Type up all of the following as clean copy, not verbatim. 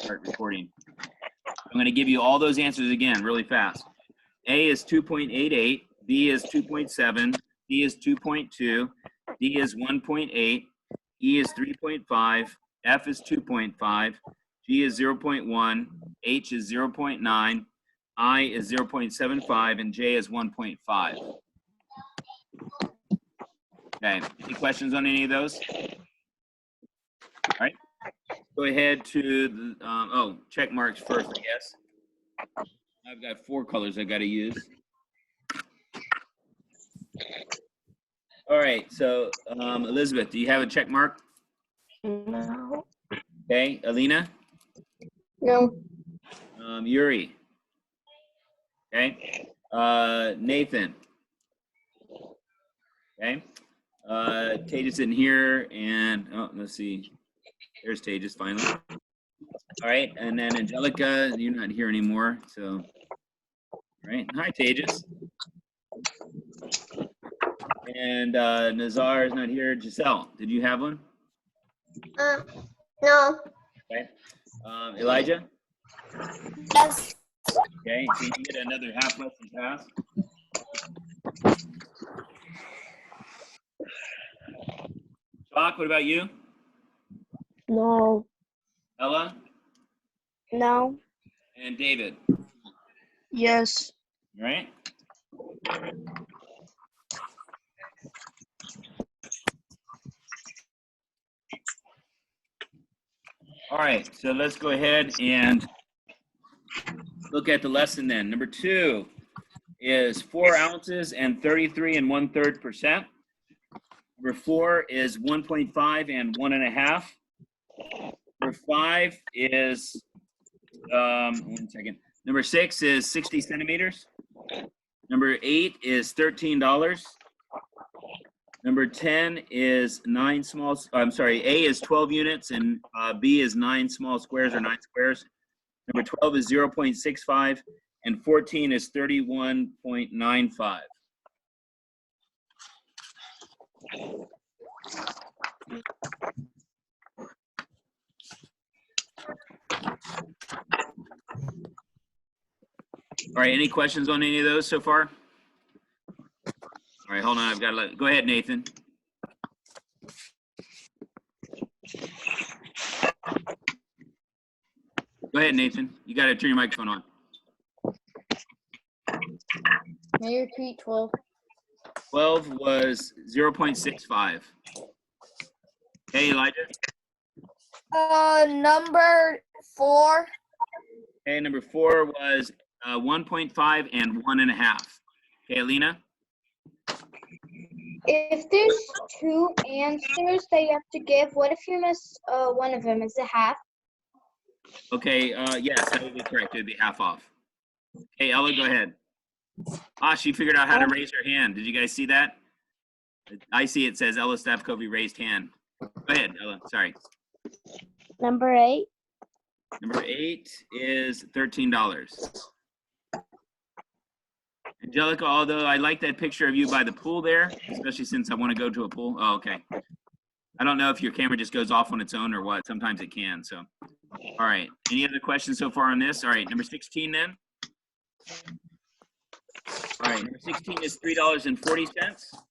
start recording. I'm going to give you all those answers again really fast. A is 2.88, B is 2.7, C is 2.2, D is 1.8, E is 3.5, F is 2.5, G is 0.1, H is 0.9, I is 0.75, and J is 1.5. Okay, any questions on any of those? All right, go ahead to the, check marks first, I guess. I've got 4 colors I got to use. All right, so Elizabeth, do you have a check mark? No. Okay, Alina? No. Yuri? Okay, Nathan? Okay, Tejas in here, and let's see, there's Tejas finally. All right, and then Angelica, you're not here anymore, so, all right, hi Tejas. And Nazar is not here. Giselle, did you have one? No. Okay. Elijah? Yes. Okay, so you get another half lesson pass. Chalk, what about you? No. Ella? No. And David? Yes. All right. All right, so let's go ahead and look at the lesson then. Number 2 is 4 ounces and 33 1/3%. Number 4 is 1.5 and 1.5. Number 5 is, 1 second. Number 6 is 60 centimeters. Number 8 is $13. Number 10 is 9 small, I'm sorry, A is 12 units and B is 9 small squares or 9 squares. Number 12 is 0.65 and 14 is 31.95. All right, any questions on any of those so far? All right, hold on, I've got to go ahead, Nathan. Go ahead, Nathan. You got to turn your microphone on. May you repeat 12? 12 was 0.65. Okay, Elijah? Number 4. Okay, number 4 was 1.5 and 1.5. Okay, Alina? If there's 2 answers that you have to give, what if you miss one of them? Is it half? Okay, yes, that would be correct. It would be half off. Okay, Ella, go ahead. She figured out how to raise her hand. Did you guys see that? I see it says Ella Staff-Covey raised hand. Go ahead, Ella, sorry. Number 8. Number 8 is $13. Angelica, although I like that picture of you by the pool there, especially since I want to go to a pool. Oh, okay. I don't know if your camera just goes off on its own or what. Sometimes it can, so. All right, any other questions so far on this? All right, number 16 then. All right, number 16 is $3.40.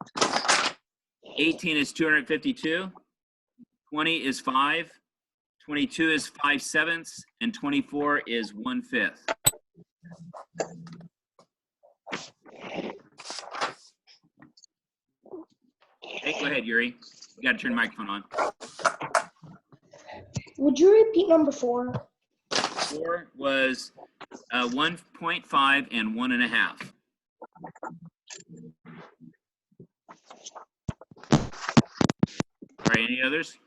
18 is 252. 20 is 5. 22 is 5/7, and 24 is 1/5. Okay, go ahead, Yuri. You got to turn the microphone on. Would you repeat number 4? 4 was 1.5 and 1.5. All right, any others?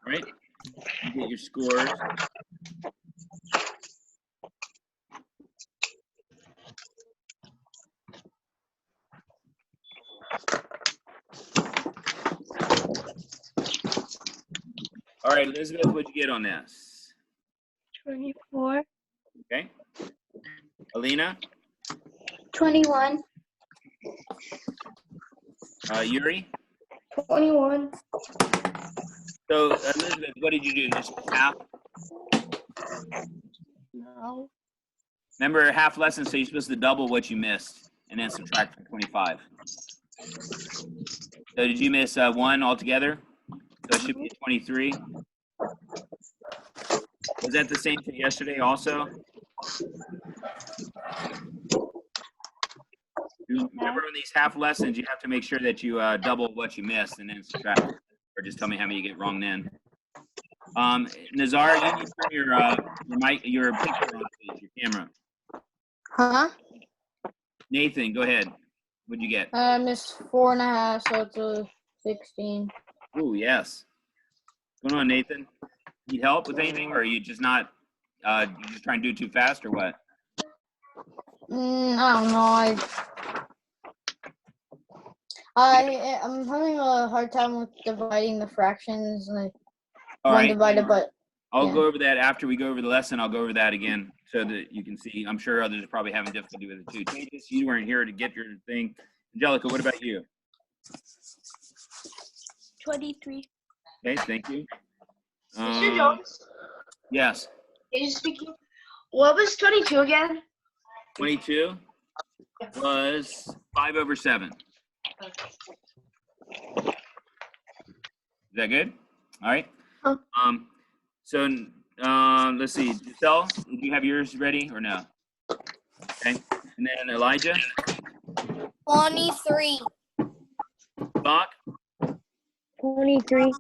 All right, you get your scores. All right, Elizabeth, what'd you get on this? 24. Okay. Alina? 21. Yuri? 21. So, Elizabeth, what did you do? Just half? No. Remember, half lesson, so you're supposed to double what you missed and then subtract from 25. So did you miss 1 altogether? So it should be 23. Was that the same for yesterday also? Remember on these half lessons, you have to make sure that you double what you missed and then subtract, or just tell me how many you get wrong then. Nazar, you need to turn your picture on, please, your camera. Huh? Nathan, go ahead. What'd you get? I missed 4.5, so it's a 16. Ooh, yes. What's going on, Nathan? Need help with anything, or are you just not, you just trying to do too fast, or what? I don't know. I'm having a hard time with dividing the fractions, like All one right. divided, but I'll yeah. go over that after we go over the lesson. I'll go over that again so that you can see. I'm sure others are probably having difficulty with it too. Tejas, you weren't here to get your thing. Angelica, what about you? 23. Okay, thank you. Mr. Jones, Yes. is speaking. What was 22 again? 22 was 5/7. Is that good? All right. Huh. So let's see. Giselle, did you have yours ready or no? Okay. And then Elijah, 23. Bach, 23.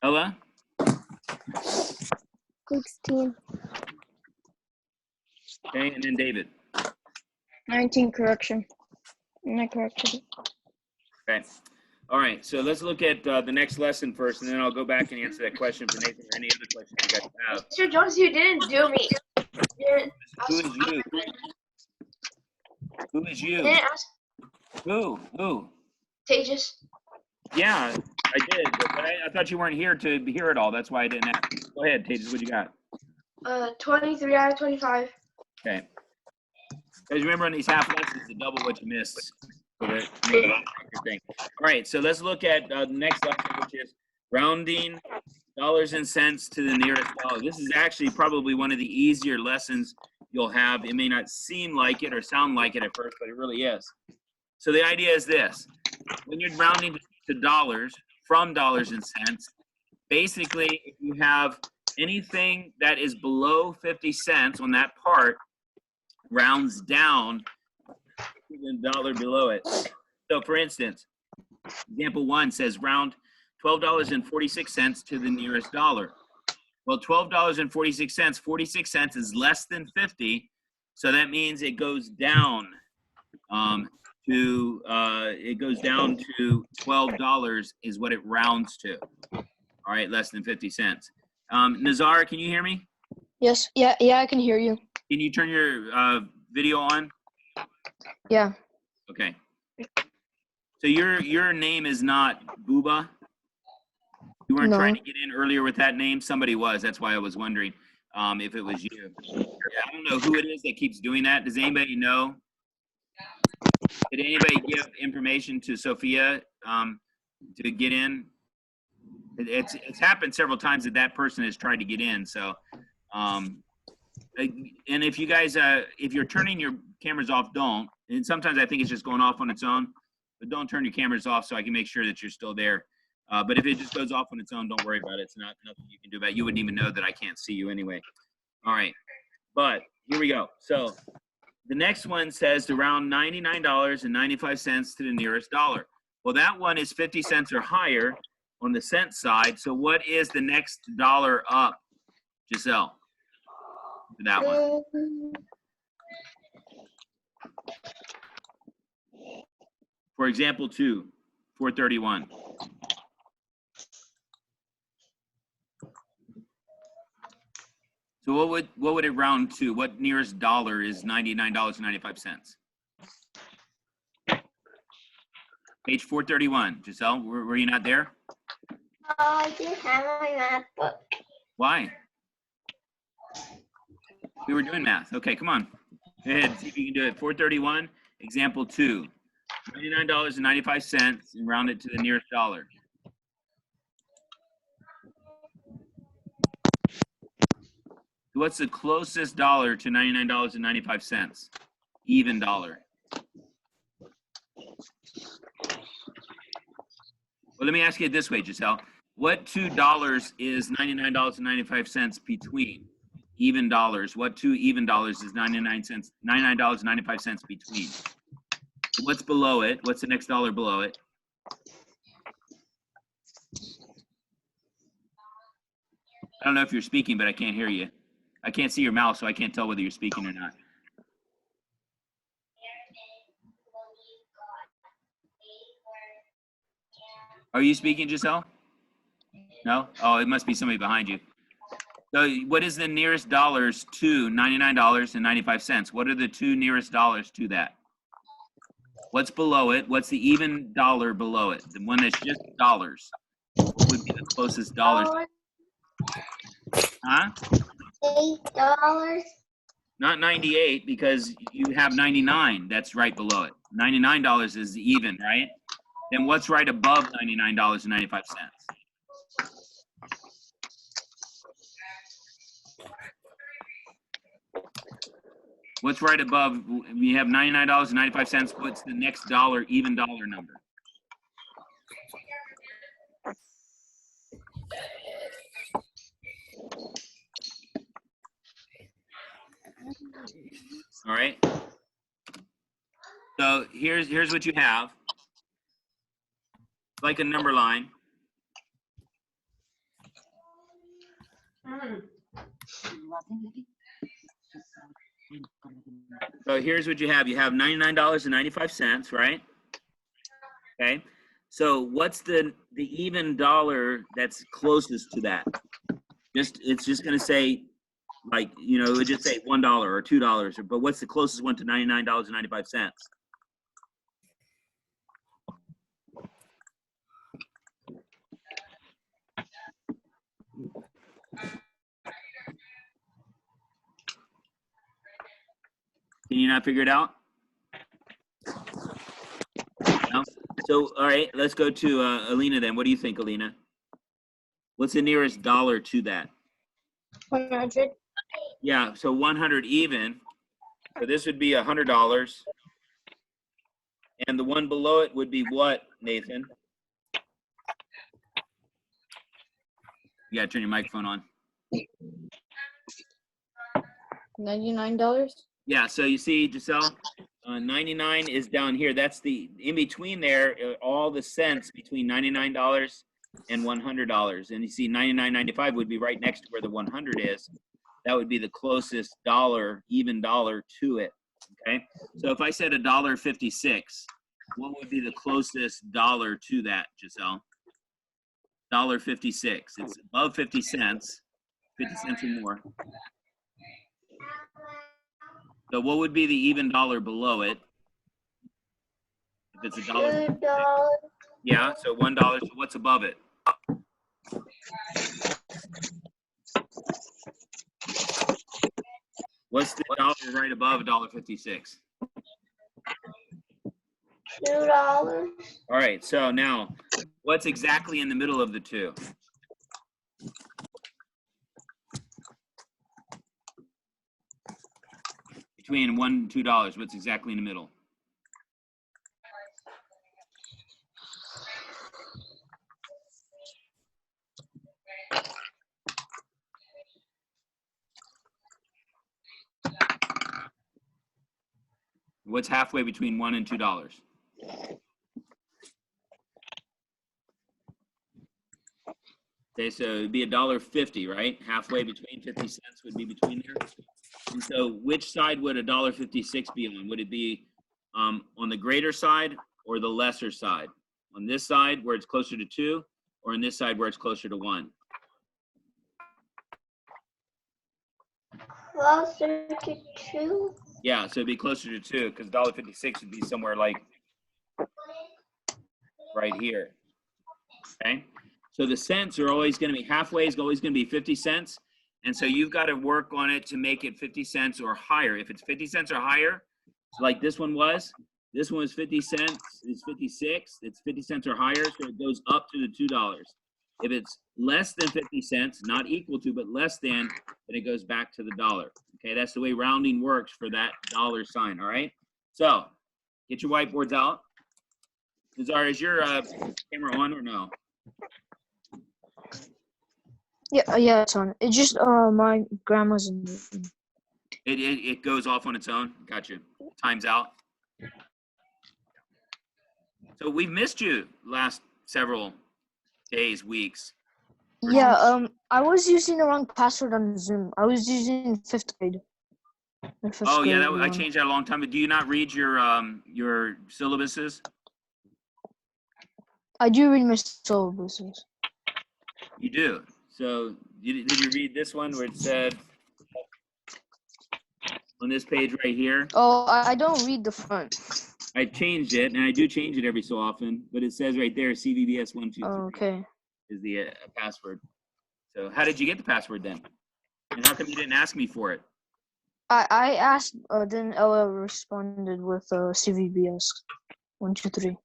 Ella, 16. okay, and then David. 19 correction. Not correction. Okay. All right. So let's look at the next lesson first, and then I'll go back and answer that question for Nathan or any other questions you guys have. Mr. Jones, you didn't do me. Who is you? Who is you? Didn't ask Who? Tejas. Yeah, I did, but I thought you weren't here to hear it all. That's why I didn't ask. Go ahead, Tejas. What you got? 23 out of 25. Okay. Guys, remember on these half lessons to double what you missed. So that make it your thing. All right, so let's look at the next lesson, which is rounding dollars and cents to the nearest dollar. This is actually probably one of the easier lessons you'll have. It may not seem like it or sound like it at first, but it really is. So the idea is this. When you're rounding to dollars from dollars and cents, basically if you have anything that is below 50 cents on that part, rounds down to the dollar below it. So for instance, example 1 says round $12.46 to the nearest dollar. Well, $12.46, 46 cents is less than 50, so that means it goes down to $12 is what it rounds to. All right, less than 50 cents. Nazar, can you hear me? Yes. Yeah, I can hear you. Can you turn your video on? Yeah. Okay. So your name is not Booba? You weren't No. trying to get in earlier with that name? Somebody was. That's why I was wondering if it was you. Yeah, I don't know who it is that keeps doing that. Does anybody know? Did anybody give information to Sophia to get in? It's happened several times that person has tried to get in. So, and if you guys, if you're turning your cameras off, don't. And sometimes I think it's just going off on its own. But don't turn your cameras off so I can make sure that you're still there. But if it just goes off on its own, don't worry about it. It's not nothing you can do about it. You wouldn't even know that I can't see you anyway. All right. But here we go. So the next one says to round $99.95 to the nearest dollar. Well, that one is 50 cents or higher on the cent side. So what is the next dollar up, Giselle? For that one. For example, 2, 431. So what would it round to? What nearest dollar is $99.95? Page 431. Giselle, were you not there? I didn't have my math book. Why? We were doing math. Okay, come on. Go ahead, see if you can do it. 431, example 2. $99.95 and round it to the nearest dollar. What's the closest dollar to $99.95? Even dollar. Well, let me ask you it this way, Giselle. What $2 is $99.95 between? Even dollars. What two even dollars is $99.95 between? What's below it? What's the next dollar below it? I don't know if you're speaking, but I can't hear you. I can't see your mouth, so I can't tell whether you're speaking or not. Are you speaking, Giselle? No? Oh, it must be somebody behind you. So what is the nearest dollars to $99.95? What are the two nearest dollars to that? What's below it? What's the even dollar below it? The one that's just dollars. What would be the closest dollars? Huh? $8. Not 98, because you have 99 that's right below it. $99 is even, right? Then what's right above $99.95? What's right above? We have $99.95. What's the next dollar, even dollar number? All right. So here's what you have. Like a number line. So here's what you have. You have $99.95, right? Okay. So what's the even dollar that's closest to that? It's just gonna say, like, you know, it would just say $1 or $2, but what's the closest one to $99.95? Can you not figure it out? No? So, all right, let's go to Alina then. What do you think, Alina? What's the nearest dollar to that? 100. Yeah, so 100 even. So this would be $100. And the one below it would be what, Nathan? You gotta turn your microphone on. $99. Yeah, so you see, Giselle, 99 is down here. That's the, in between there, all the cents between $99 and $100. And you see 99.95 would be right next to where the 100 is. That would be the closest dollar, even dollar to it, okay? So if I said $1.56, what would be the closest dollar to that, Giselle? $1.56. It's above 50 cents, 50 cents or more. So what would be the even dollar below it? If it's $1. $2. Yeah, so $1. So what's above it? What's the dollar right above $1.56? $2. All right, so now what's exactly in the middle of the two? Between $1 and $2, what's exactly in the middle? What's halfway between $1 and $2? Okay, so it'd be $1.50, right? Halfway between 50 cents would be between there. And so which side would $1.56 be on? Would it be on the greater side or the lesser side? On this side where it's closer to 2, or on this side where it's closer to 1? Closer to 2. Yeah, so it'd be closer to 2 because $1.56 would be somewhere like right here. Okay, so the cents are always going to be halfway is always going to be 50 cents. And so you've got to work on it to make it 50 cents or higher. If it's 50 cents or higher, like this one was 50 cents, it's 56, it's 50 cents or higher, so it goes up to the $2. If it's less than 50 cents, not equal to, but less than, then it goes back to the dollar. Okay, that's the way rounding works for that dollar sign, all right? So, get your whiteboards out. Nazar, is your camera on or no? Yeah, it's on. It's just my grandma's in the room. It goes off on its own. Gotcha. Time's out. So we've missed you last several days, weeks. Yeah, I was using the wrong password on Zoom. I was using fifth grade. My fifth Oh yeah, grade I one. changed that a long time ago. Do you not read your syllabuses? I do read my syllabuses. You do. So did you read this one where it said on this page right here? Oh, I don't read the front. I changed it, and I do change it every so often, but it says right there CVBS 123 Oh, okay. is the password. So how did you get the password then? And how come you didn't ask me for it? I asked, then Ella responded with CVBS 123.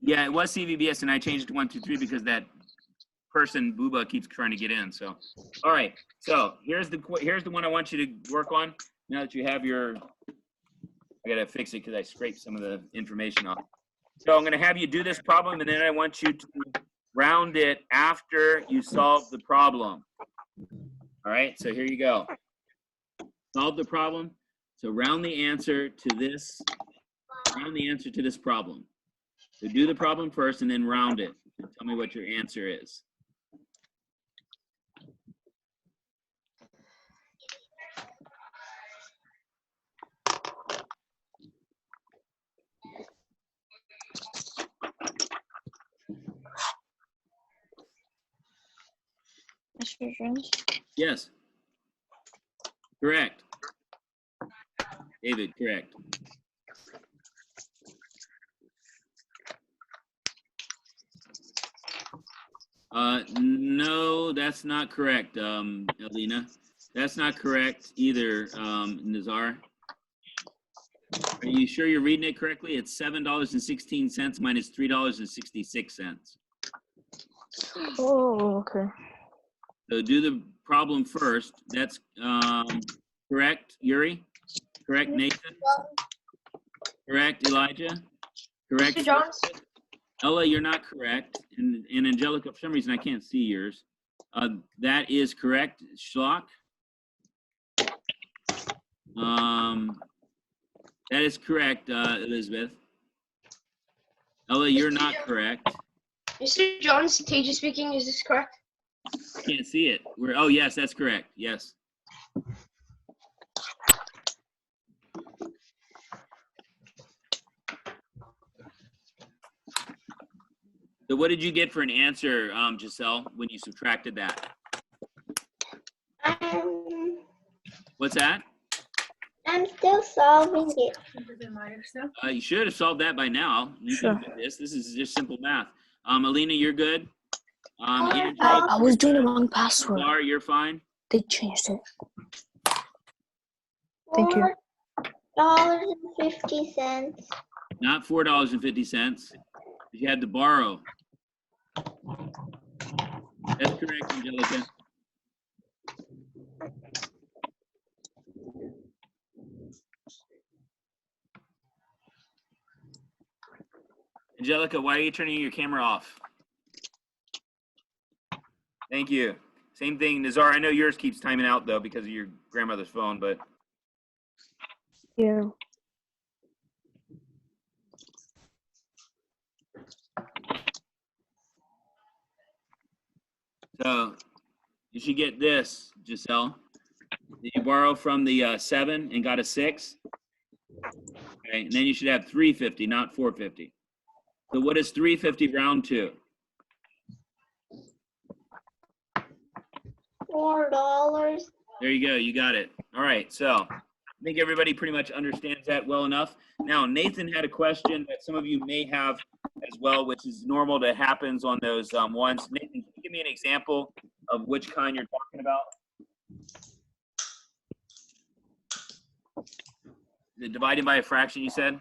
Yeah, it was CVBS, and I changed it to 123 because that person Booba keeps trying to get in. So, all right. So here's the one I want you to work on. Now that you have your, I gotta fix it because I scraped some of the information off. So I'm gonna have you do this problem, and then I want you to round it after you solve the problem. All right. So here you go. Solve the problem. So round the answer to this. Round the answer to this problem. So do the problem first, and then round it. And tell me what your answer is. Mr. Jones? Yes. Correct. David, correct. No, that's not correct, Elena. That's not correct either, Nazar. Are you sure you're reading it correctly? It's $7.16 minus $3.66. Oh, okay. So do the problem first. That's correct, Yuri? Correct, Nathan? Correct, Elijah? Correct? Mr. Jones? Ella, you're not correct. And Angelica, for some reason, I can't see yours. That is correct. Schlock? That is correct, Elizabeth. Ella, you're not correct. Mr. Jones, Teja speaking. Is this correct? I can't see it. Oh, yes, that's correct. Yes. So what did you get for an answer, Giselle, when you subtracted that? What's that? I'm still solving it. You should have solved that by now. You Sure. can do this. This is just simple math. Alina, you're good. I was doing the wrong password. Laura, you're fine. They changed it. Thank you. $4.50. Not $4.50. You had to borrow. That's correct, Angelica. Angelica, why are you turning your camera off? Thank you. Same thing, Nazar. I know yours keeps timing out though because of your grandmother's phone, but Yeah. so you should get this, Giselle. Did you borrow from the 7 and got a 6? Okay, and then you should have 350, not 450. So what is 350 round to? $4. There you go. You got it. All right. So I think everybody pretty much understands that well enough. Now, Nathan had a question that some of you may have as well, which is normal that happens on those ones. Nathan, can you give me an example of which kind you're talking about? The dividing by a fraction, you said?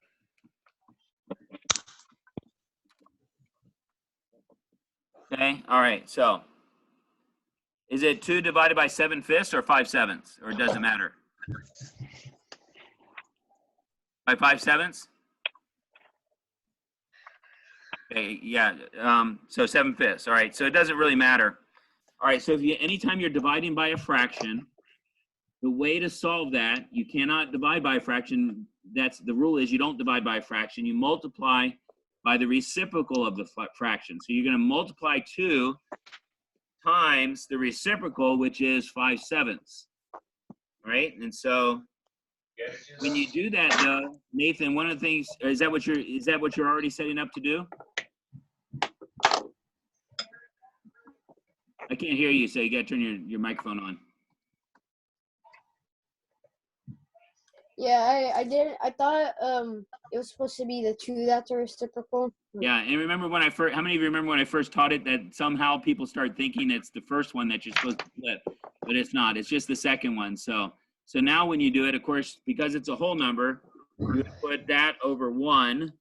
Okay, all right, so is it 2 divided by 7/5 or 5/7, or it doesn't matter? By 5/7? Okay, yeah, so 7/5, all right, so it doesn't really matter. All right, so if you, anytime you're dividing by a fraction, the way to solve that, you cannot divide by a fraction. That's the rule is you don't divide by a fraction. You multiply by the reciprocal of the fraction. So you're going to multiply 2 times the reciprocal, which is 5/7. Right? And so when you do that, though, Nathan, one of the things is that what you're already setting up to do? I can't hear you, so you got to turn your microphone on. Yeah, I did. I thought it was supposed to be the 2 that's a reciprocal. Yeah, and remember when how many of you remember when I first taught it that somehow people start thinking it's the first one that you're supposed to flip, but it's not. It's just the second one. So now when you do it, of course, because it's a whole number, you put that over 1,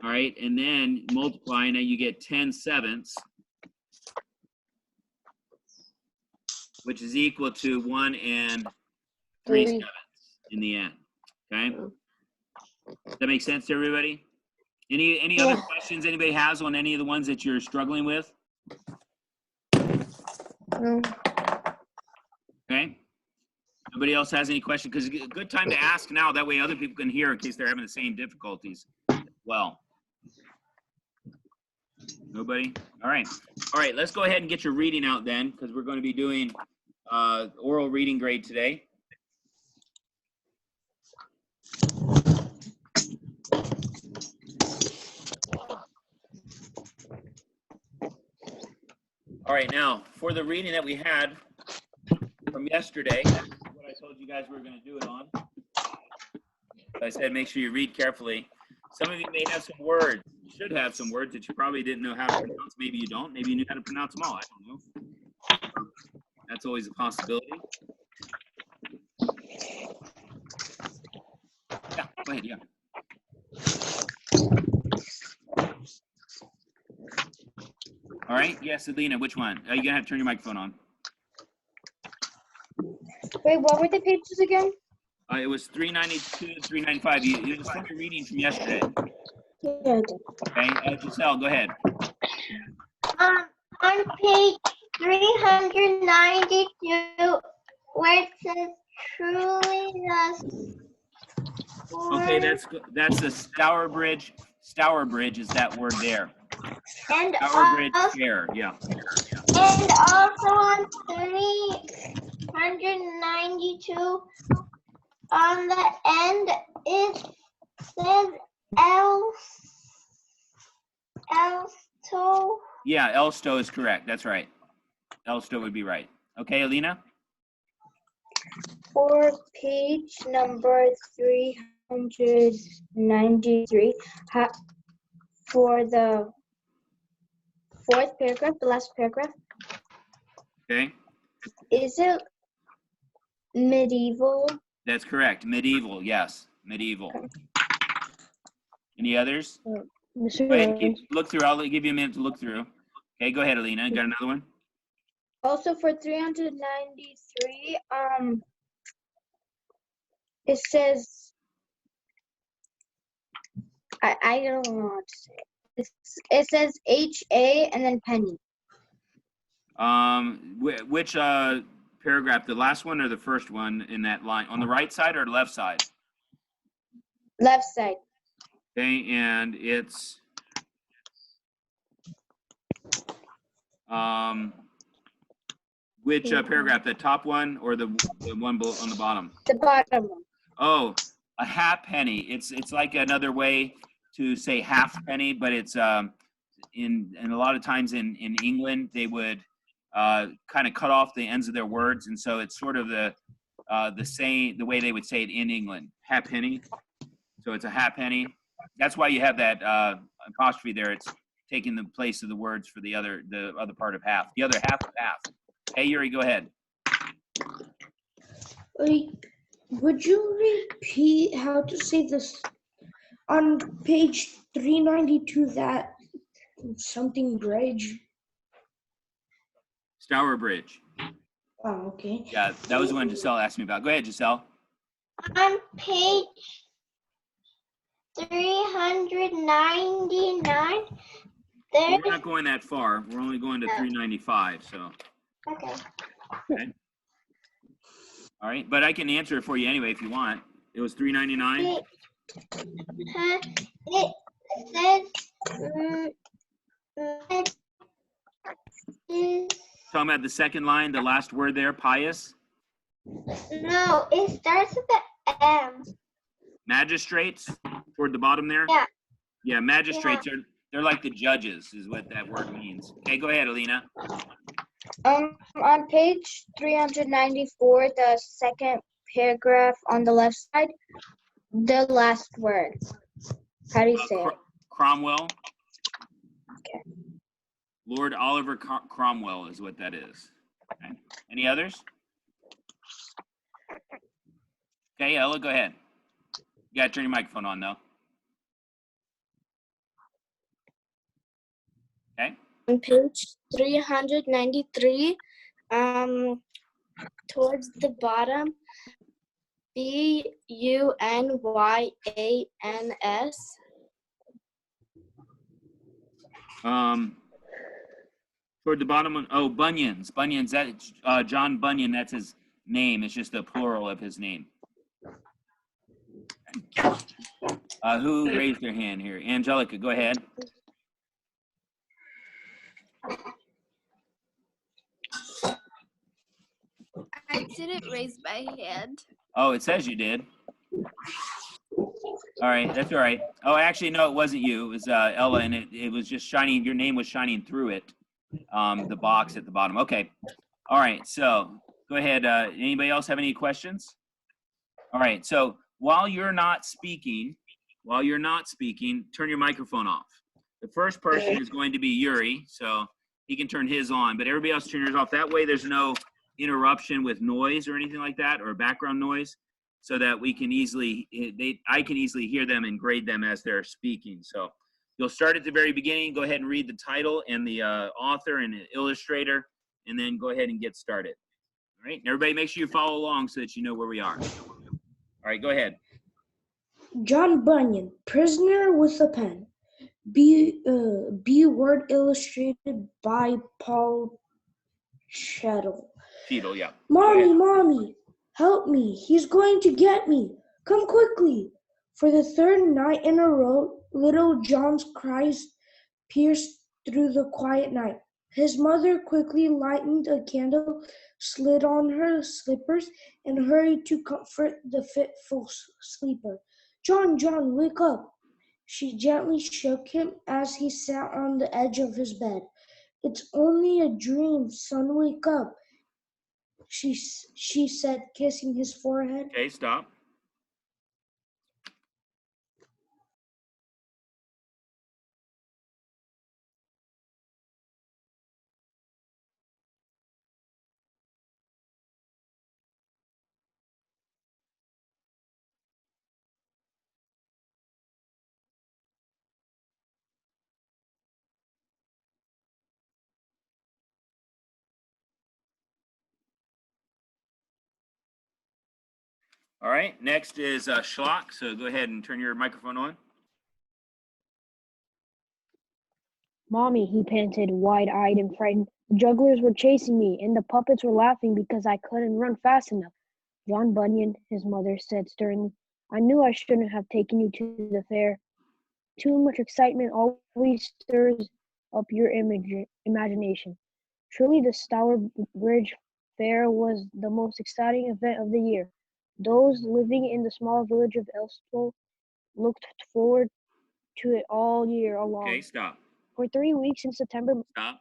all right, and then multiply, and then you get 10/7, which is equal to 1 3/7 in the end. Okay, does that make sense to everybody? Any other questions anybody has on any of the ones that you're struggling with? No. Okay. Nobody else has any questions? Because it's a good time to ask now. That way other people can hear in case they're having the same difficulties as well. Nobody? All right. All right, let's go ahead and get your reading out then, because we're going to be doing oral reading grade today. All right, now for the reading that we had from yesterday, what I told you guys we were going to do it on. I said make sure you read carefully. Some of you may have some words. You should have some words that you probably didn't know how to pronounce. Maybe you don't. Maybe you knew how to pronounce them all. I don't know. That's always a possibility. Yeah, go ahead, yeah. All right, yes, Alina, which one? You're gonna have to turn your microphone on. Wait, what were the pages again? It was 392 to 395. It was from your reading from yesterday. Yeah, I did. Okay, Giselle, go ahead. On page 392, where it says truly the Okay, that's the Stourbridge. Stourbridge is that word there. and Stourbridge also, chair, yeah. and also on 392, on the end it says Elsto. Yeah, Elsto is correct. That's right. Elsto would be right. Okay, Alina? For page number 393, for the 4th paragraph, the last paragraph, Okay, is it medieval? that's correct. Medieval, yes, medieval. Any others? Mr. Go ahead and Lawrence. look through. I'll give you a minute to look through. Okay, go ahead, Alina. Got another one? Also for 393, it says, I don't know what to say. It says HA and then penny. Which paragraph? The last one or the first one in that line? On the right side or the left side? Left side. Okay, and it's which paragraph? The top one or the one on the bottom? The bottom one. Oh, a halfpenny. It's like another way to say halfpenny, but it's in a lot of times in England they would kind of cut off the ends of their words, and so it's sort of the way they would say it in England. Halfpenny. So it's a halfpenny. That's why you have that apostrophe there. It's taking the place of the words for the other part of half. The other half of half. Hey, Yuri, go ahead. Would you repeat how to say this on page 392, that something bridge. Stour Bridge. Oh, okay. Yeah, that was the one Giselle asked me about. Go ahead, Giselle. On page 399, We're there's, not going that far. We're only going to 395. So, okay. all right. But I can answer it for you anyway if you want. It was 399. It says, Talking about the second line, the last word there, pious. no, it starts with the M. Magistrates toward the bottom there. Yeah. Yeah, magistrates are they're like the judges, is what that word means. Okay, go ahead, Alina. On page 394, the second paragraph on the left side, the last word. How do you say it? Cromwell. Okay. Lord Oliver Cromwell is what that is. Okay. Any others? Okay, Ella, go ahead. You gotta turn your microphone on though. Okay. On page 393, towards the bottom, Bunyans. Toward the bottom one, oh, Bunions. Bunions, that's John Bunyan, that's his name. It's just the plural of his name. Who raised their hand here? Angelica, go ahead. I didn't raise my hand. Oh, it says you did. All right, that's all right. Oh, actually, no, it wasn't you. It was Ella, and it was just shining. Your name was shining through it, the box at the bottom. Okay. All right, so go ahead. Anybody else have any questions? All right, so while you're not speaking, turn your microphone off. The first person is going to be Yuri, so he can turn his on, but everybody else turn yours off. That way there's no interruption with noise or anything like that, or background noise, so that we can I can easily hear them and grade them as they're speaking. So you'll start at the very beginning, go ahead and read the title and the author and the illustrator, and then go ahead and get started. All right, and everybody make sure you follow along so that you know where we are. All right, go ahead. John Bunyan, Prisoner with a Pen. B word illustrated by Paul Chettle. Cheadle, yeah. Mommy, help me. He's going to get me. Come quickly. For the third night in a row, little John's cries pierced through the quiet night. His mother quickly lighted a candle, slid on her slippers, and hurried to comfort the fitful sleeper. John, wake up. She gently shook him as he sat on the edge of his bed. It's only a dream, son, wake up, she said, kissing his forehead. Okay, stop. All right, next is Schlock, so go ahead and turn your microphone on. Mommy, he panted, wide-eyed and frightened. The jugglers were chasing me, and the puppets were laughing because I couldn't run fast enough. John Bunyan, his mother said sternly, I knew I shouldn't have taken you to the fair. Too much excitement always stirs up your imagination. Truly, the Stour Bridge Fair was the most exciting event of the year. Those living in the small village of Elstow looked forward to it all year long. Okay, stop. For 3 weeks in September, Stop.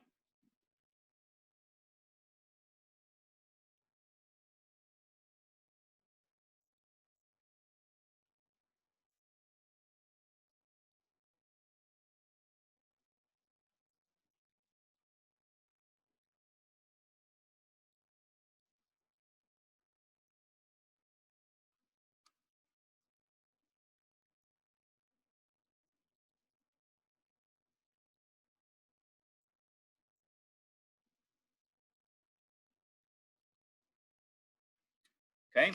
Okay,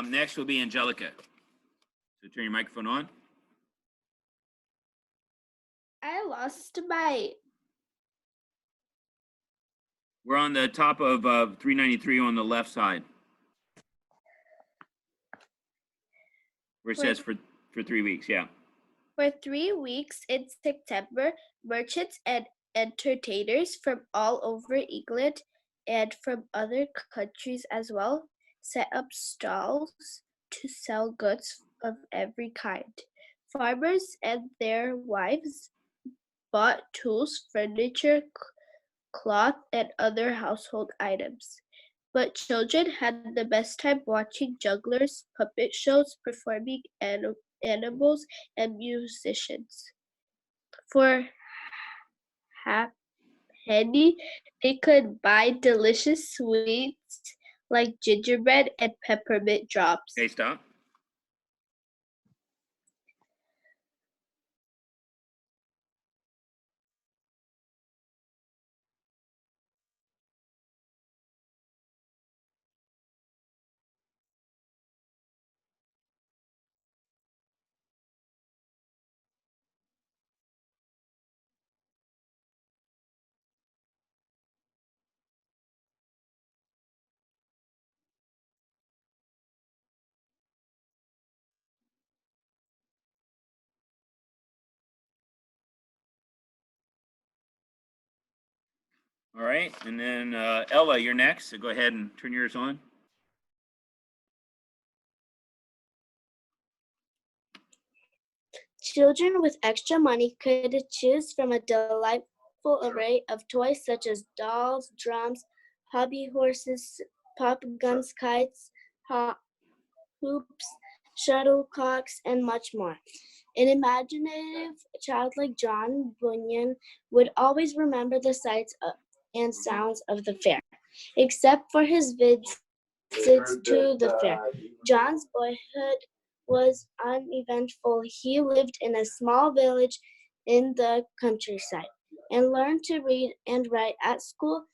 next will be Angelica. So turn your microphone on. I lost my We're on the top of 393 on the left side. Where it says for 3 weeks, yeah. For 3 weeks in September, merchants and entertainers from all over England and from other countries as well set up stalls to sell goods of every kind. Farmers and their wives bought tools, furniture, cloth, and other household items. But children had the best time watching jugglers, puppet shows, performing animals, and musicians. For halfpenny, they could buy delicious sweets like gingerbread and peppermint drops. Okay, stop. All right, and then Ella, you're next. So go ahead and turn yours on. Children with extra money could choose from a delightful array of toys such as dolls, drums, hobby horses, pop guns, kites, hoops, shuttlecocks, and much more. An imaginative child like John Bunyan would always remember the sights and sounds of the fair, except for his visits to the fair. John's boyhood was uneventful. He lived in a small village in the countryside and learned to read and write at school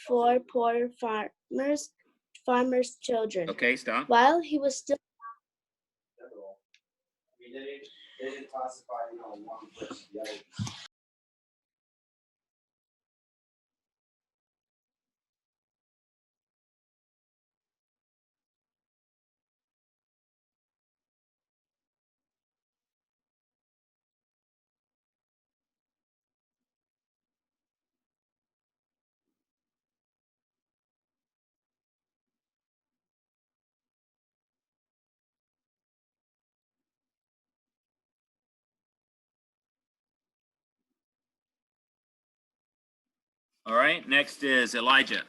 for poor farmers' children. Okay, stop. While he was still All right, next is Elijah.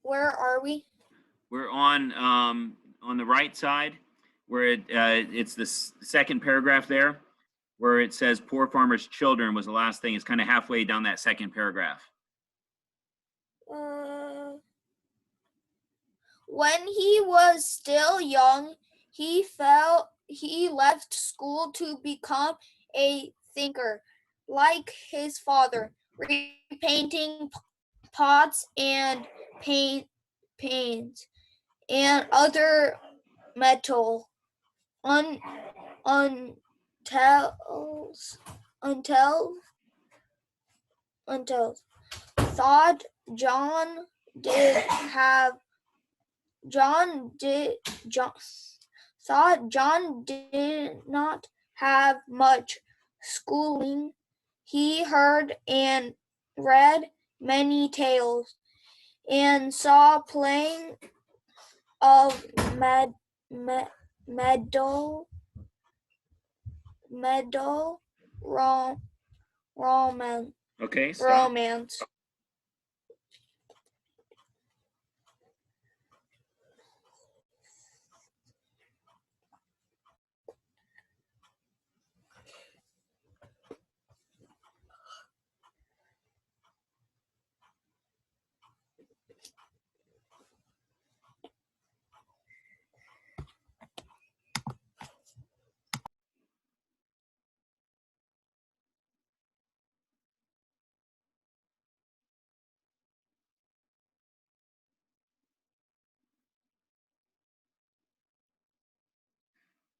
where are we? We're on the right side where it's the second paragraph there where it says poor farmers' children was the last thing. It's kind of halfway down that second paragraph. When he was still young, he left school to become a thinker, like his father, repainting pots and paints and other metal until thought John thought John did not have much schooling. He heard and read many tales and saw plenty of medal Okay, stop. romance.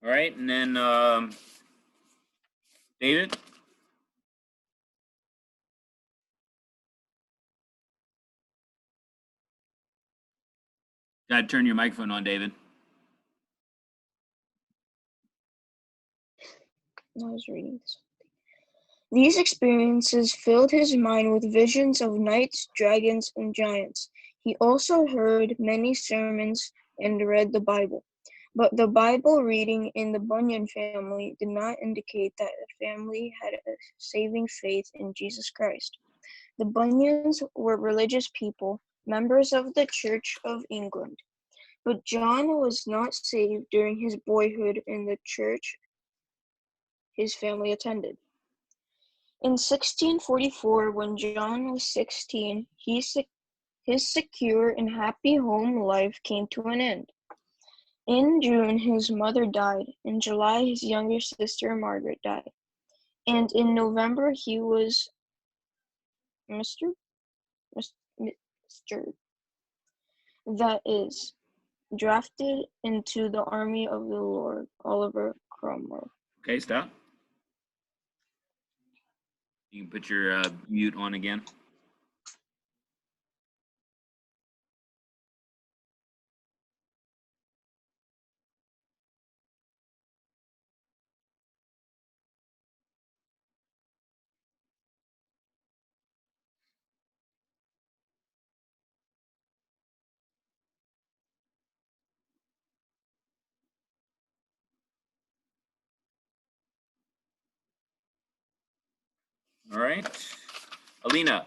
All right, and then David. Gotta turn your microphone on, David. I was reading this. These experiences filled his mind with visions of knights, dragons, and giants. He also heard many sermons and read the Bible. But the Bible reading in the Bunyan family did not indicate that the family had a saving faith in Jesus Christ. The Bunyans were religious people, members of the Church of England. But John was not saved during his boyhood in the church his family attended. In 1644, when John was 16, his secure and happy home life came to an end. In June, his mother died. In July, his younger sister Margaret died. And in November, he was Mr. That is, drafted into the army of the Lord Oliver Cromwell. Okay, stop. You can put your mute on again. All right, Alina.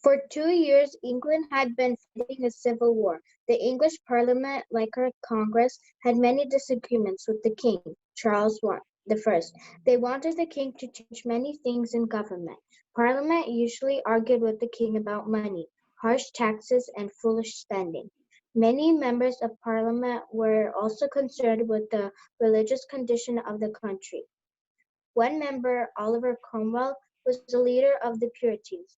For 2 years, England had been fighting a civil war. The English Parliament, like our Congress, had many disagreements with the King, Charles I. They wanted the King to change many things in government. Parliament usually argued with the King about money, harsh taxes, and foolish spending. Many members of Parliament were also concerned with the religious condition of the country. One member, Oliver Cromwell, was the leader of the Puritans,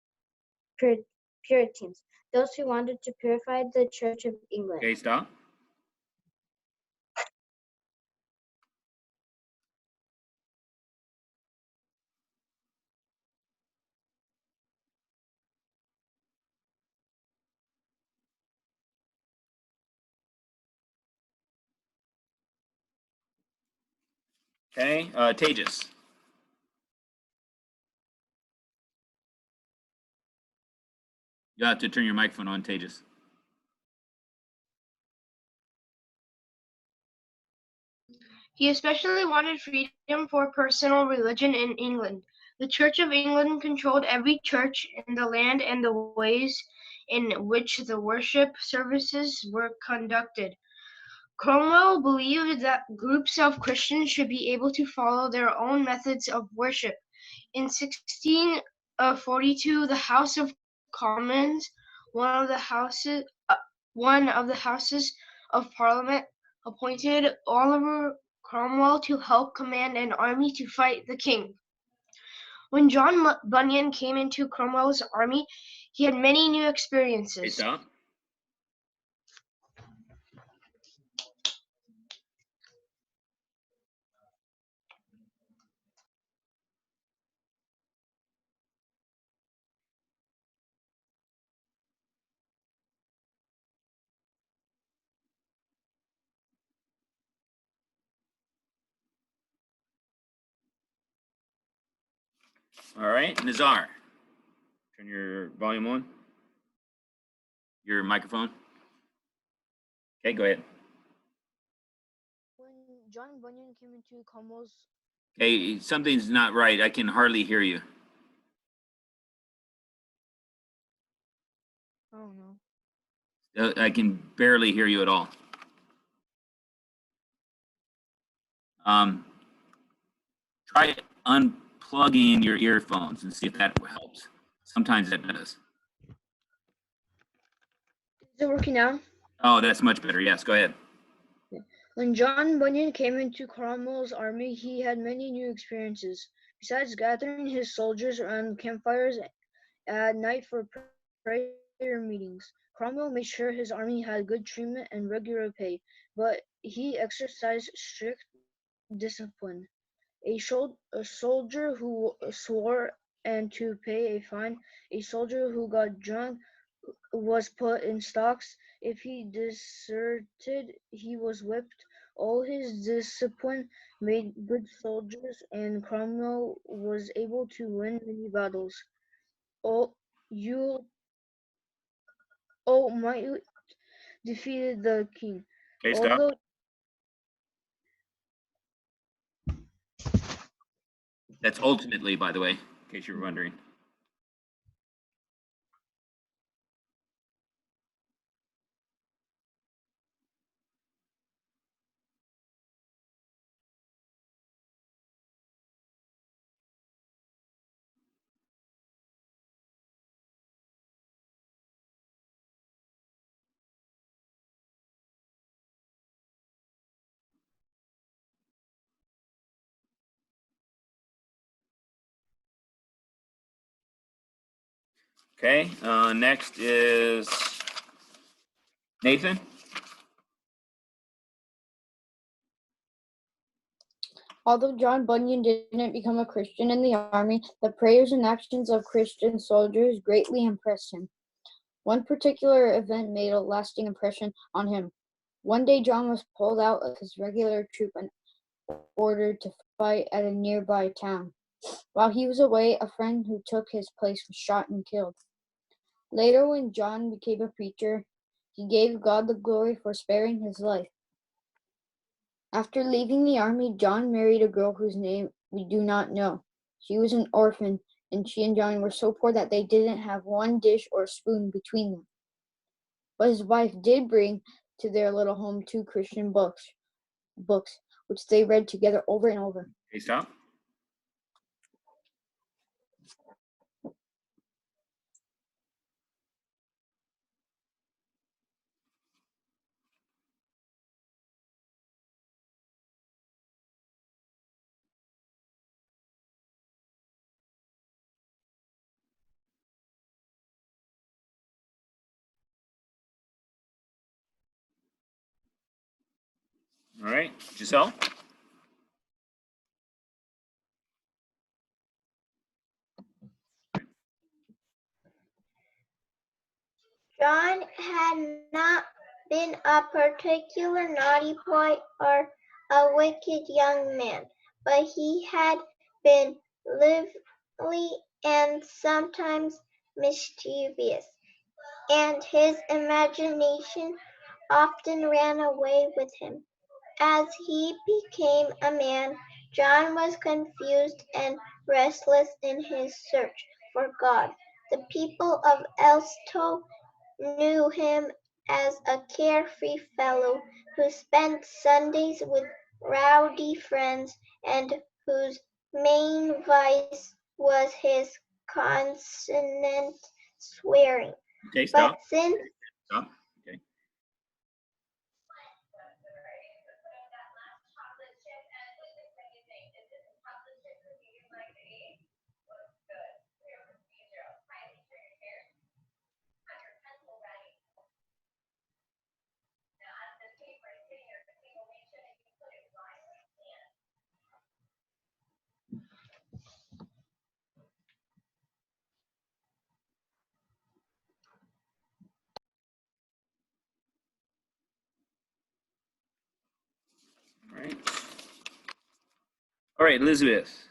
those who wanted to purify the Church of England. Okay, stop. Okay, Tejas. You have to turn your microphone on, Tejas. He especially wanted freedom for personal religion in England. The Church of England controlled every church in the land and the ways in which the worship services were conducted. Cromwell believed that groups of Christians should be able to follow their own methods of worship. In 1642, the House of Commons, one of the houses of Parliament, appointed Oliver Cromwell to help command an army to fight the king. When John Bunyan came into Cromwell's army, he had many new Okay, experiences. stop. All right, Nazar. Turn your volume on. Your microphone. Okay, go ahead. When John Bunyan came into Cromwell's, Okay, something's not right. I can hardly hear you. oh no. I can barely hear you at all. Try unplugging your earphones and see if that helps. Sometimes that does. Is it working now? Oh, that's much better. Yes, go ahead. When John Bunyan came into Cromwell's army, he had many new experiences. Besides gathering his soldiers around campfires at night for prayer meetings, Cromwell made sure his army had good treatment and regular pay, but he exercised strict discipline. A soldier who swore and to pay a fine, a soldier who got drunk was put in stocks. If he deserted, he was whipped. All his discipline made good soldiers, and Cromwell was able to win many battles. Oh, you, oh, might defeated the king. Okay, stop. Although That's ultimately, by the way, in case you were wondering. Okay, next is Nathan. Although John Bunyan didn't become a Christian in the army, the prayers and actions of Christian soldiers greatly impressed him. One particular event made a lasting impression on him. One day John was pulled out of his regular troop and ordered to fight at a nearby town. While he was away, a friend who took his place was shot and killed. Later, when John became a preacher, he gave God the glory for sparing his life. After leaving the army, John married a girl whose name we do not know. She was an orphan, and she and John were so poor that they didn't have one dish or spoon between them. But his wife did bring to their little home 2 Christian books, which they read together over and over. Okay, stop. All right, Giselle. John had not been a particular naughty boy or a wicked young man, but he had been lively and sometimes mischievous, and his imagination often ran away with him. As he became a man, John was confused and restless in his search for God. The people of Elstow knew him as a carefree fellow who spent Sundays with rowdy friends and whose main vice was his consonant swearing. Okay, stop. But since Stop. Okay. All right. All right, Elizabeth.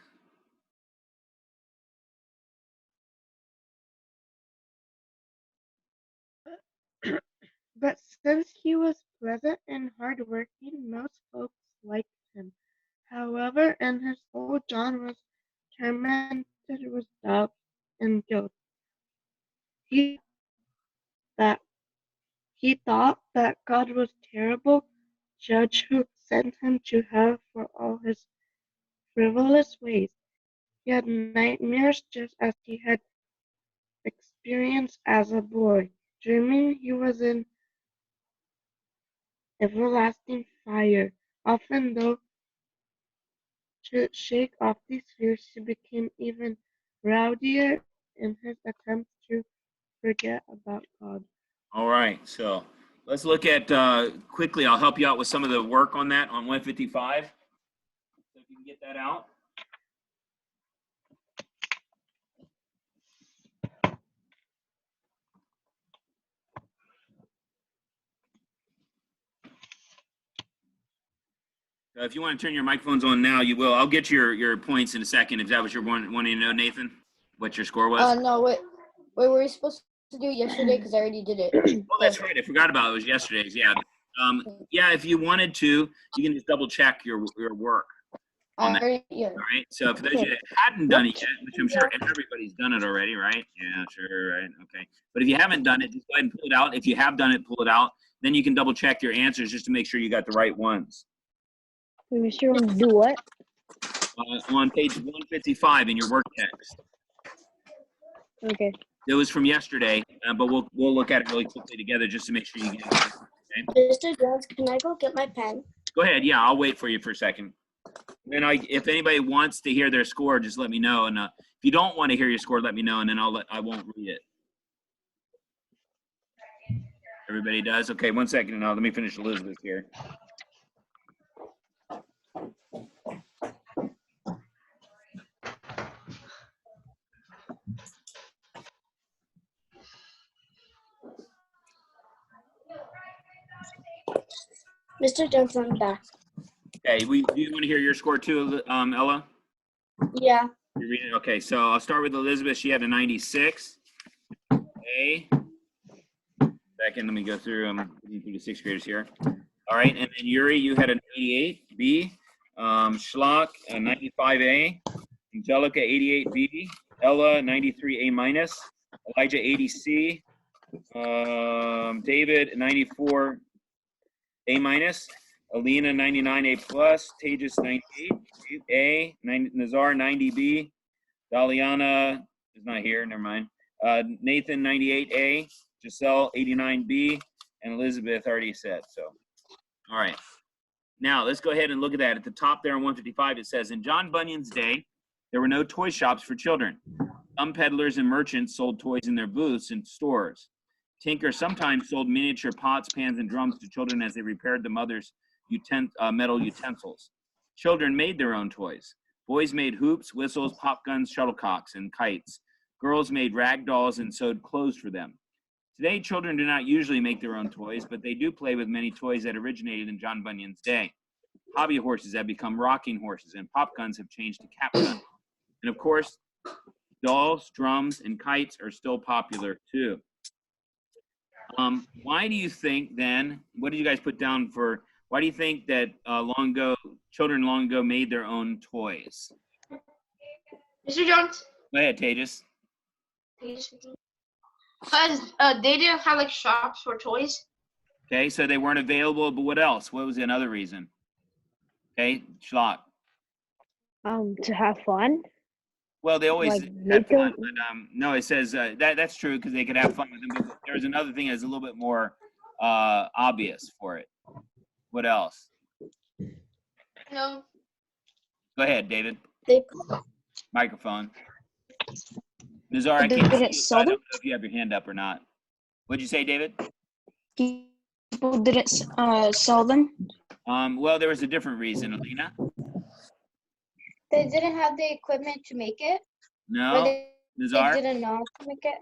But since he was pleasant and hard-working, most folks liked him. However, in his soul, John was tormented with doubt and guilt. He that he thought that God was a terrible judge who sent him to hell for all his frivolous ways. He had nightmares just as he had experienced as a boy, dreaming he was in everlasting fire. Often, though, to shake off these fears, he became even rowdier in his attempts to forget about God. All right, so let's look at, quickly, I'll help you out with some of the work on that on 155. So if you can get that out. If you want to turn your microphones on now, you will. I'll get your points in a second if that was your wanting to know, Nathan, what your score was. No, wait, were we supposed to do it yesterday? Because I already did it. Oh, that's right. I forgot about it. It was yesterday's. Yeah. Yeah, if you wanted to, you can just double check your work on that. Yeah. All right. So for those of you that hadn't done it yet, which I'm sure everybody's done it already, right? Yeah, sure. Right. Okay. But if you haven't done it, just go ahead and pull it out. If you have done it, pull it out. Then you can double check your answers just to make sure you got the right ones. We sure want to do what? On page 155 in your work text. Okay. It was from yesterday, but we'll look at it really quickly together just to make sure you get it. Okay? Mr. Jones, can I go get my pen? Go ahead. Yeah, I'll wait for you for a second. And if anybody wants to hear their score, just let me know. And if you don't want to hear your score, let me know, and then I won't read it. Everybody does? Okay, 1 second, and let me finish Elizabeth here. Mr. Jones, I'm back. Okay, do you want to hear your score too, Ella? Yeah. You're reading? Okay, so I'll start with Elizabeth. She had a 96. A. Second, let me go through. I'm through the sixth graders here. All right, and then Yuri, you had an 88. B. Schlock, a 95A. Angelica, 88B. Ella, 93A minus. Elijah, 80C. David, 94 A minus. Alina, 99A plus. Tejas, 98A. Nazar, 90B. Daliana is not here. Never mind. Nathan, 98A. Giselle, 89B. And Elizabeth already said. So, all right. Now, let's go ahead and look at that. At the top there on 155, it says, in John Bunyan's day, there were no toy shops for children. Some peddlers and merchants sold toys in their booths and stores. Tinker sometimes sold miniature pots, pans, and drums to children as they repaired the mother's metal utensils. Children made their own toys. Boys made hoops, whistles, pop guns, shuttlecocks, and kites. Girls made rag dolls and sewed clothes for them. Today, children do not usually make their own toys, but they do play with many toys that originated in John Bunyan's day. Hobby horses have become rocking horses, and pop guns have changed to cap guns. And of course, dolls, drums, and kites are still popular too. Why do you think then, what did you guys put down for, why do you think that children long ago made their own toys? Mr. Jones? Go ahead, Tejas. Because they didn't have like shops for toys. Okay, so they weren't available, but what else? What was another reason? Okay, Schlock. To have fun. Well, they always Like, had make fun, them- but no, it says that's true because they could have fun with them. But there's another thing that's a little bit more obvious for it. What else? No. Go ahead, David. They Microphone. Nazar, I They can't didn't see you, so I sell don't them? know if you have your hand up or not. What'd you say, David? People didn't sell them. Well, there was a different reason, Alina. They didn't have the equipment to make it? Or No, they Nazar. didn't know how to make it?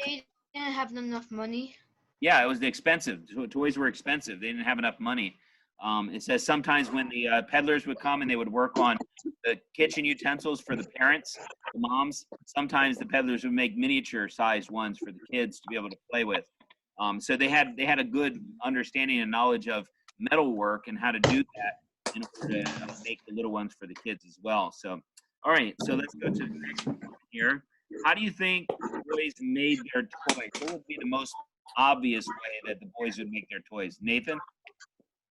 They didn't have enough money. Yeah, it was expensive. Toys were expensive. They didn't have enough money. It says sometimes when the peddlers would come and they would work on the kitchen utensils for the parents, the moms, sometimes the peddlers would make miniature-sized ones for the kids to be able to play with. So they had a good understanding and knowledge of metal work and how to do that in order to make the little ones for the kids as well. So, all right, so let's go to the next one here. How do you think boys made their toys? What would be the most obvious way that the boys would make their toys? Nathan?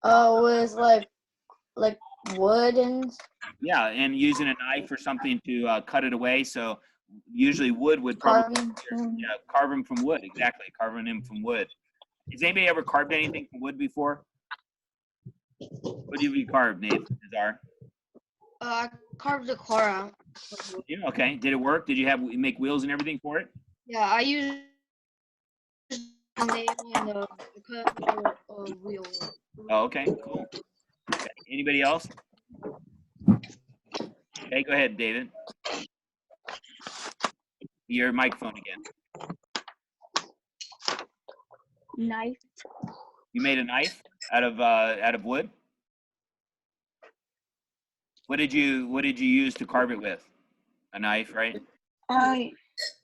Was like wood and Yeah, and using a knife or something to cut it away. So usually wood would probably carving. carve them from wood. Exactly, carving them from wood. Has anybody ever carved anything from wood before? What have you carved, Nate? Nazar? I carved the car out. Yeah, okay. Did it work? Did you make wheels and everything for it? Yeah, I used And they cut a wheel. Oh, okay, cool. Okay. Anybody else? Okay, go ahead, David. Your microphone again. Knife. You made a knife out of wood? What did you use to carve it with? A knife, right? I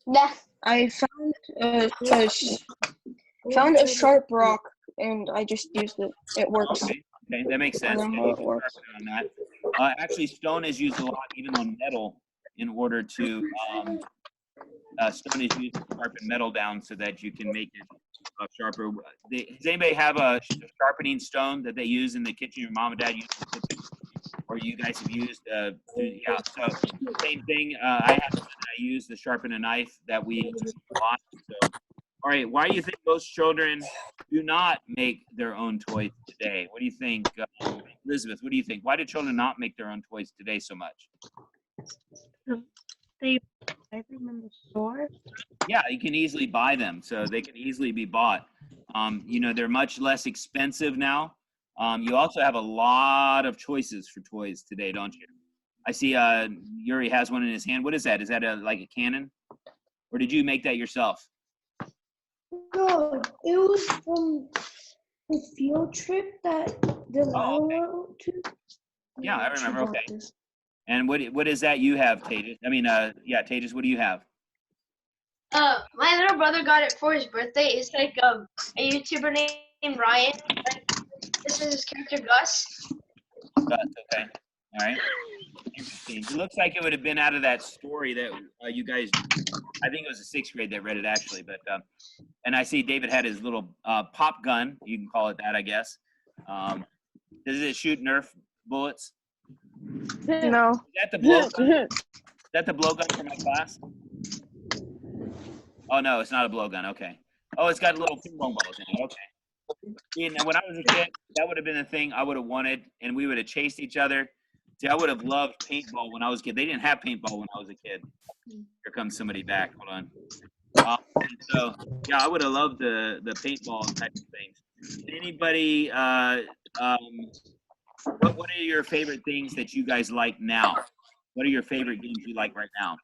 Yeah. found a sharp rock and I just used it. It works. Okay, that makes I sense. don't know Yeah, how it works. on that. Actually, stone is used a lot, even on metal, in order to stone is used to sharpen metal down so that you can make it sharper. Does anybody have a sharpening stone that they use in the kitchen? Your mom and dad use in the kitchen, or you guys have used? Yeah. So same thing. I have. I use to sharpen a knife that we use a lot. So, all right. Why do you think most children do not make their own toys today? What do you think, Elizabeth? What do you think? Why do children not make their own toys today so much? They buy them in the store. Yeah, you can easily buy them, so they can easily be bought. You know, they're much less expensive now. You also have a lot of choices for toys today, don't you? I see Yuri has one in his hand. What is that? Is that like a cannon? Or did you make that yourself? No, it was from the field trip that Delilah went to. Yeah, I She remember. got Okay. this. And what is that you have, Tejas? I mean, yeah, Tejas, what do you have? My little brother got it for his birthday. It's like a YouTuber named Ryan. This is his character Gus. Gus, okay. All right. Interesting. It looks like it would have been out of that story that you guys, I think it was the 6th grade that read it actually, but, and I see David had his little pop gun. You can call it that, I guess. Does it shoot Nerf bullets? No. Is that the blow gun? Is that the blow gun for my class? Oh, no, it's not a blow gun. Okay. Oh, it's got little ping pong balls in it. Okay. See, and when I was a kid, that would have been the thing I would have wanted, and we would have chased each other. See, I would have loved paintball when I was a kid. They didn't have paintball when I was a kid. Here comes somebody back. Hold on. And so, yeah, I would have loved the paintball type of things. Anybody, what are your favorite things that you guys like now? What are your favorite games you like right now?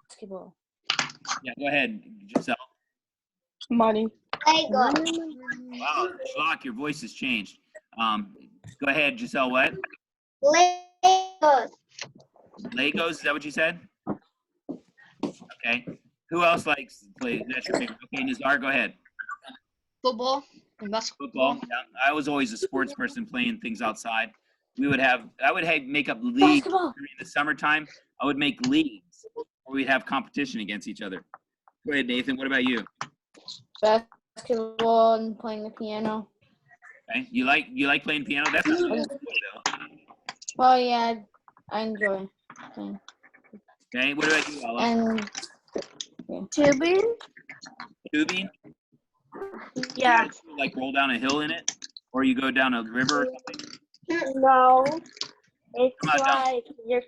Basketball. Yeah, go ahead, Giselle. Money. Lego. Wow, Schlock, your voice has changed. Go ahead, Giselle, what? Legos. Legos, is that what you said? Okay. Who else likes to play? That's your favorite. Okay, Nazar, go ahead. Football and basketball. Football. Yeah, I was always a sports person playing things outside. I would make up leagues during the summertime. I would make leagues where we'd have competition against each other. Go ahead, Nathan. What about you? Basketball and playing the piano. Okay. You like playing piano? That's not really good, though. Well, yeah, I enjoy playing. Okay. What about you, Ella? And Tubing? Tubing? Yeah. You like roll down a hill in it, or you go down a river or something? No. It's Come on, down. like you're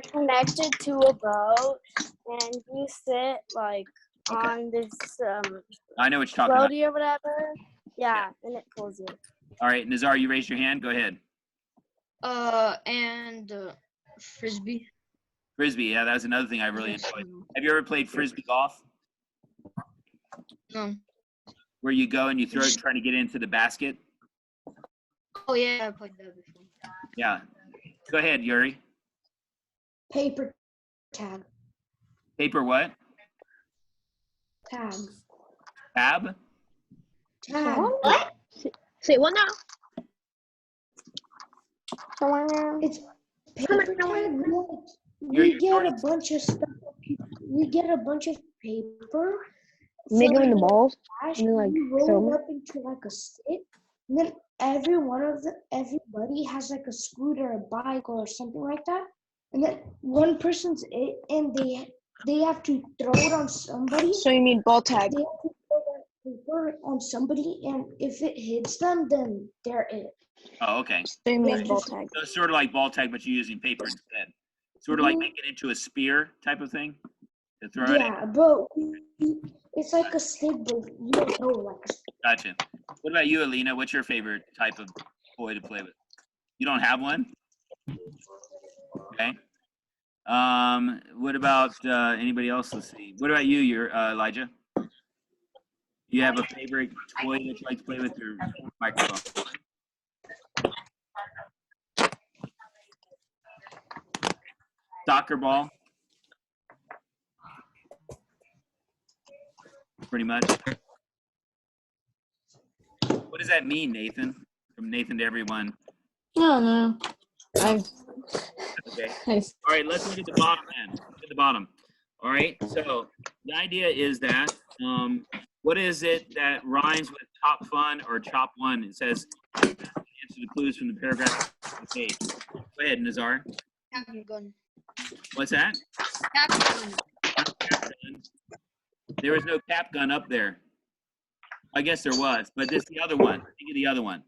connected to a boat and you sit like Okay. on this I know what you're talking about. floaty or whatever. Yeah, and it pulls you. All right, Nazar, you raised your hand. Go ahead. And frisbee. Frisbee, yeah, that's another thing I really enjoyed. Have you ever played frisbee golf? No. Where you go and you throw it trying to get into the basket? Oh yeah, I played that before. Yeah. Go ahead, Yuri. Paper tag. Paper what? Tag. Tab? Tag. What? Say what now? It's paper tag. You're We get sort a of- bunch of stuff. We get a bunch of paper. Make fill them in it the with balls. trash, and then, like, we throw roll it 'em. up into like a stick. And then everybody has like a scooter, a bike, or something like that. And then one person's it, and they have to throw it on somebody. So you mean ball tag? They have to throw that paper on somebody, and if it hits them, then they're it. Oh, okay. So you mean ball tag? So it's sort of like ball tag, but you're using paper instead. Sort of like make it into a spear type of thing. To throw it in? Yeah, but it's like a stick, but you don't throw it like a stick. Gotcha. What about you, Alina? What's your favorite type of toy to play with? You don't have one? Okay. What about anybody else? Let's see. What about you, Elijah? You have a favorite toy that you like to play with your microphone? Soccer ball? Pretty much. What does that mean, Nathan? From Nathan to everyone. No, no. Okay. All right, let's look at the bottom then. Look at the bottom. All right, so the idea is that what is it that rhymes with top fun or chop one? It says answer the clues from the paragraph on the page. Go ahead, Nazar. Captain gun. What's that? Captain gun. Cap gun. There was no cap gun up there. I guess there was, but this is the other one. Think of the other one.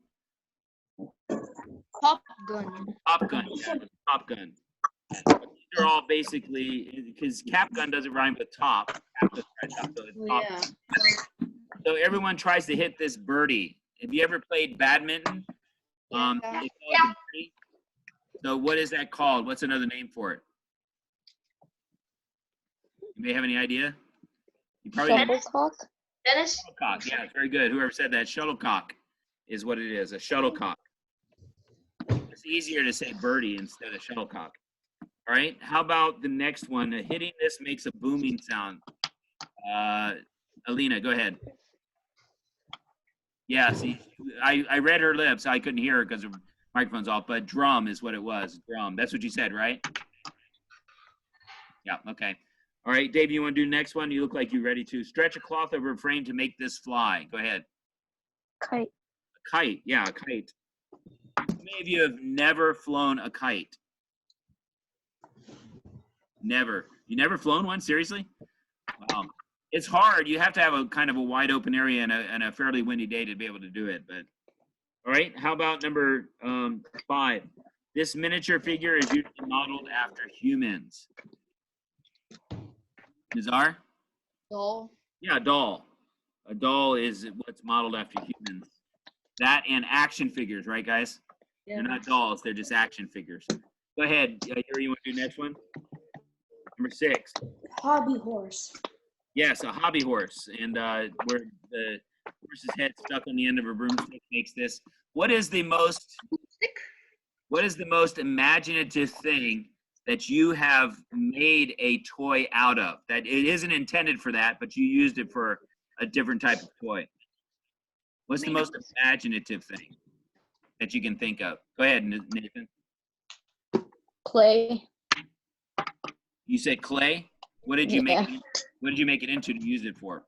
Pop gun. Top gun. Yeah, the top gun. These are all basically, because cap gun doesn't rhyme with top. Cap doesn't rhyme with top, so it's top. Yeah. So everyone tries to hit this birdie. Have you ever played badminton? They call it the birdie. So what is that called? What's another name for it? You may have any idea? You probably didn't. Shuttlecock? Dennis? Shuttlecock. Yeah, very good. Whoever said that, shuttlecock is what it is. A shuttlecock. It's easier to say birdie instead of shuttlecock. All right. How about the next one? Hitting this makes a booming sound. Alina, go ahead. Yeah, see, I read her lips. I couldn't hear her because her microphone's off, but drum is what it was. Drum. That's what you said, right? Yeah, okay. All right, Dave, you want to do the next one? You look like you're ready to. Stretch a cloth over a frame to make this fly. Go ahead. Kite. A kite. Yeah, a kite. How many of you have never flown a kite? Never. You never flown one? Seriously? Wow. It's hard. You have to have a kind of a wide open area and a fairly windy day to be able to do it. But all right, how about number 5? This miniature figure is usually modeled after humans. Nazar? Doll. Yeah, a doll. A doll is what's modeled after humans. That and action figures, right, guys? Yeah. They're not dolls. They're just action figures. Go ahead. Yuri, you want to do the next one? Number 6. Hobby horse. Yes, a hobby horse. And where the horse's head stuck on the end of a broomstick makes this. What is the most imaginative thing that you have made a toy out of? That it isn't intended for that, but you used it for a different type of toy. What's the most imaginative thing that you can think of? Go ahead, Nathan. Clay. You said clay? What did you Yeah. make? What did you make it into to use it for?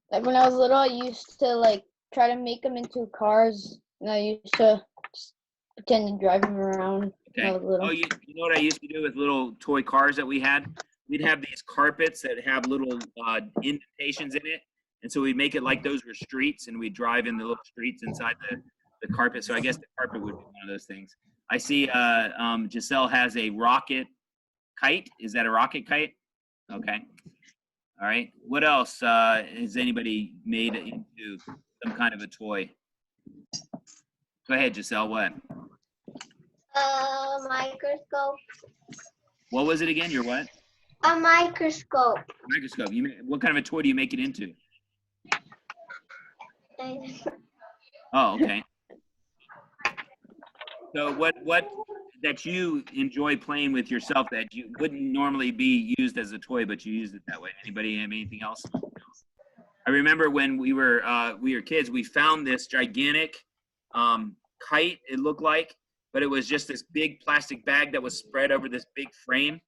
Like when I was little, I used to like try to make them into cars, and I used to just pretend to drive them around when I was little. Oh, you know what I used to do with little toy cars that we had? We'd have these carpets that have little indentations in it. And so we'd make it like those were streets, and we'd drive in the little streets inside the carpet. So I guess the carpet would be one of those things. I see Giselle has a rocket kite. Is that a rocket kite? Okay. All right. What else has anybody made into some kind of a toy? Go ahead, Giselle. What? Microscope. What was it again? Your what? A microscope. Microscope. What kind of a toy do you make it into? Oh, okay. So what that you enjoy playing with yourself that you wouldn't normally be used as a toy, but you used it that way? Anybody have anything else? I remember when we were kids, we found this gigantic kite, it looked like, but it was just this big plastic bag that was spread over this big frame.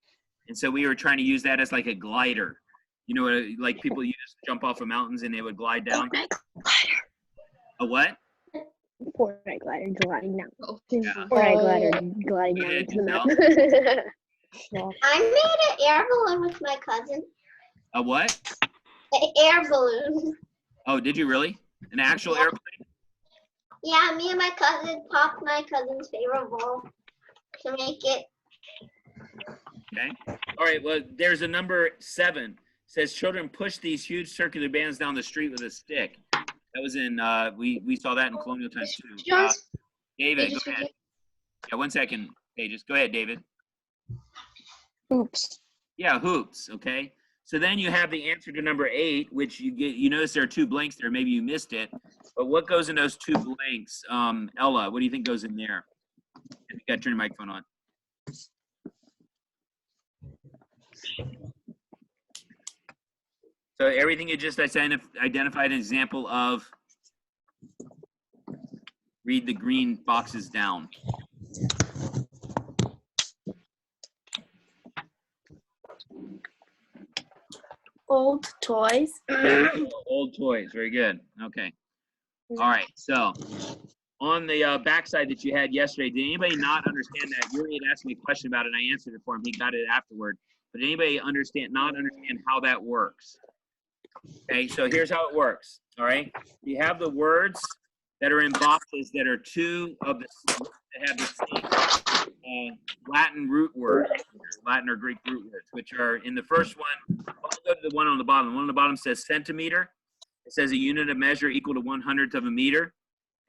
And so we were trying to use that as like a glider. You know, like people used to jump off of mountains and they would glide down. A what? Fortnite glider gliding down. Yeah. Fortnite glider gliding down Yeah, into the mountain. Yeah. I made an air balloon with my cousin. A what? An air balloon. Oh, did you really? An actual airplane? Yeah, me and my cousin popped my cousin's favorite ball to make it. Okay. All right. Well, there's a number 7. says children push these huge circular bands down the street with a stick. That was in, we saw that in colonial times too. David, go ahead. Yeah, 1 second. Hey, just go ahead, David. Oops. Yeah, hoops, okay. So then you have the answer to number 8, which you notice there are 2 blanks there. Maybe you missed it. But what goes in those 2 blanks? Ella, what do you think goes in there? You got to turn your microphone on. So everything you just identified an example of, read the green boxes down. Old toys. Old toys, very good. Okay. All right, so on the backside that you had yesterday, did anybody not understand that? Yuri had asked me a question about it, and I answered it for him. He got it afterward. But anybody not understand how that works? Okay, so here's how it works. All right, you have the words that are in boxes that are 2 of the that have the same Latin root words, Latin or Greek root words, which are in the first one. I'll go to the one on the bottom. The one on the bottom says centimeter. It says a unit of measure equal to 1/100th of a meter.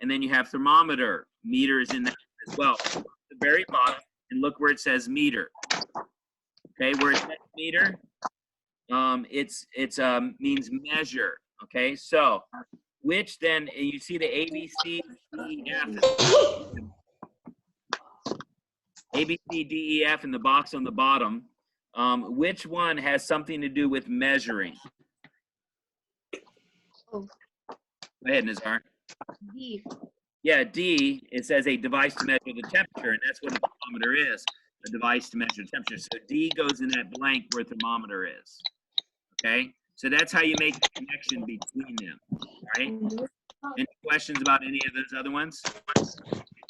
And then you have thermometer. Meter is in that as well. At the very bottom, and look where it says meter. Okay, where it says meter, it's means measure. Okay, so which then, you see the A, B, C, D, E, F. A, B, C, D, E, F in the box on the bottom. Which one has something to do with measuring? Oh. Go ahead, Nizar. D. Yeah, D, it says a device to measure the temperature, and that's what a thermometer is, a device to measure the temperature. So D goes in that blank where thermometer is. Okay, so that's how you make the connection between them. All right. Any questions about any of those other ones?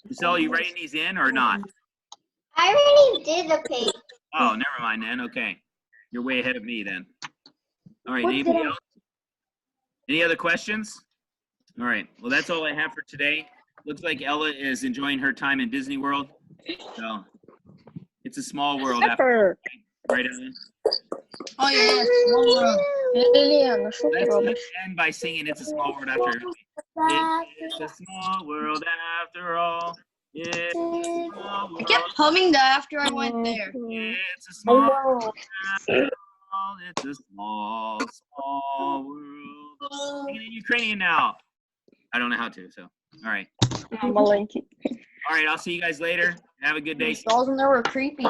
Marcel, are you writing these in or not? I already did the page. Oh, never mind then. Okay, you're way ahead of me then. All right. Anybody else? Any other questions? All right. Well, that's all I have for today. Looks like Ella is enjoying her time in Disney World. So it's a small world after, right, Ellen? Oh yeah, small world. Let's end by singing "It's a Small World After." It's a small world after all. It's a small I world. kept humming that after I went there. It's a small world after all. It's a small, small world. Singing in Ukrainian now. I don't know how to, so all right. All right, I'll see you guys later. Have a good day. Dolls in there were creepy.